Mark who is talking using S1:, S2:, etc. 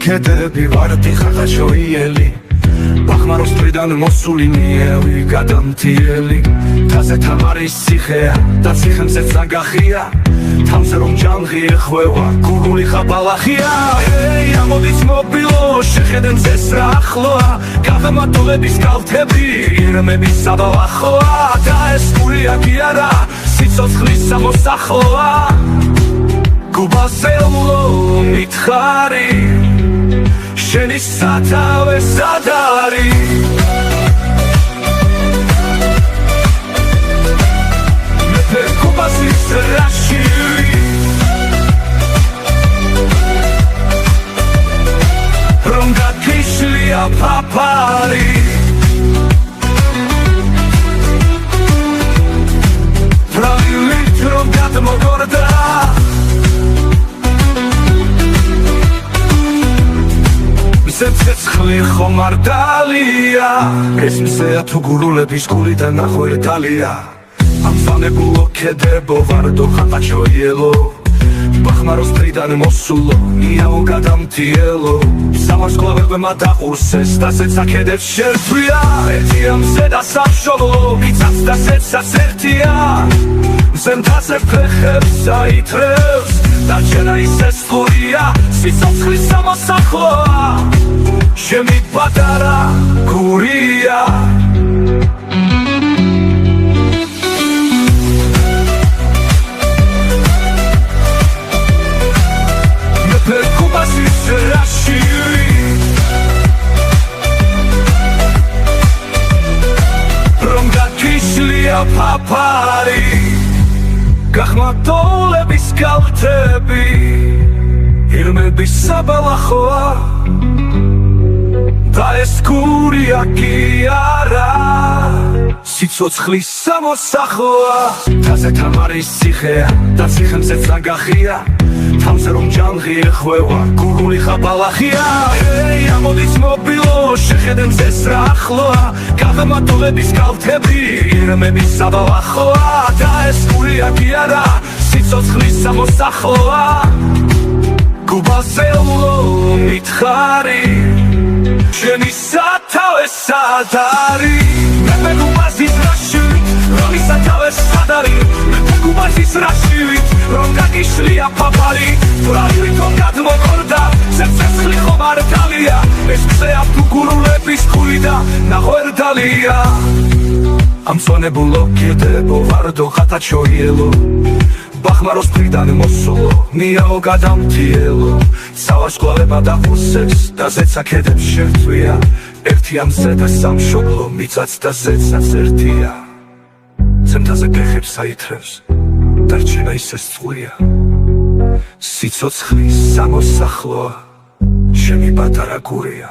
S1: ქედები ვარდი ხახაშოიელი ბახმაროს მხრიდან მოსული მიევი გადამთიელი თაზე თამარის ციხეა და ციხემზეც ნაგახია თამზე რომ ჯანღი ეხვევა გურული ხაბალახია ამოდით მობილო შეხედენ წეს რა ახლოა გაღმატულების კალთები ირმების საბალახოა და ეს გურია კი არა სიცოცხლის სამოსახლოა გუბასელმულო მითხარი შენი სათავე სად არის მე გუბასის რაში რომ გაქიშლია პაპარი ბრალილით რომ გადმოგორდა ცეცხლი ხომარდალია ეს მზეა თუ გურულების გულიდან ნახვერდალია ამსანებულო ქედებო ვარდო ხატაჩოიელო ბახმაროს მხრიდან მოსულო მიაო გადამთიელო სამარსკლავებმა დაყურსეს და ზეცა ქედებს შერტვია ერთი ამზე და სამშობლო მიწაც და ზეცაც ერთია მზემთაზე ფეხებს აითრევს და ჩენა ისე სწორია სიცოცხლის სამოსახლოა შემი პატარა გურია მე გუბასის რაში რომ გაქიშლია პაპარი გახმატულების კალთები ირმების საბალახოა და ეს გურია კი არა სიცოცხლის სამოსახლოა თაზე თამარის ციხეა და ციხემზეც ნაგახია თამზე რომ ჯანღი ეხვევა გურული ხაბალახია ამოდით მობილო შეხედენ წეს რა ახლოა გაღმატულების კალთები ირმების საბალახოა და ეს გურია კი არა სიცოცხლის სამოსახლოა გუბასელმულო მითხარი შენი სათავე სად არის მე გუბასის რაში რომ სათავე სად არის მე გუბასის რაში რომ გაქიშლია პაპარი ბრალილით რომ გადმოგორდა ცეცხლი ხომარდალია ეს მზეა თუ გურულების გულიდან ნახვერდალია ამსვენებულო ქედებო ვარდო ხატაჩოიელო ბახმაროს მხრიდან მოსულო მიაო გადამთიელო სავარსკვლავებმა დაყურსეს და ზეცა ქედებს შერტვია ერთი ამზე და სამშობლო მიწაც და ზეცაც ერთია ზემთაზე ფეხებს აითრევს და რჩენა ისე სწორია სიცოცხლის სამოსახლოა შემი პატარა გურია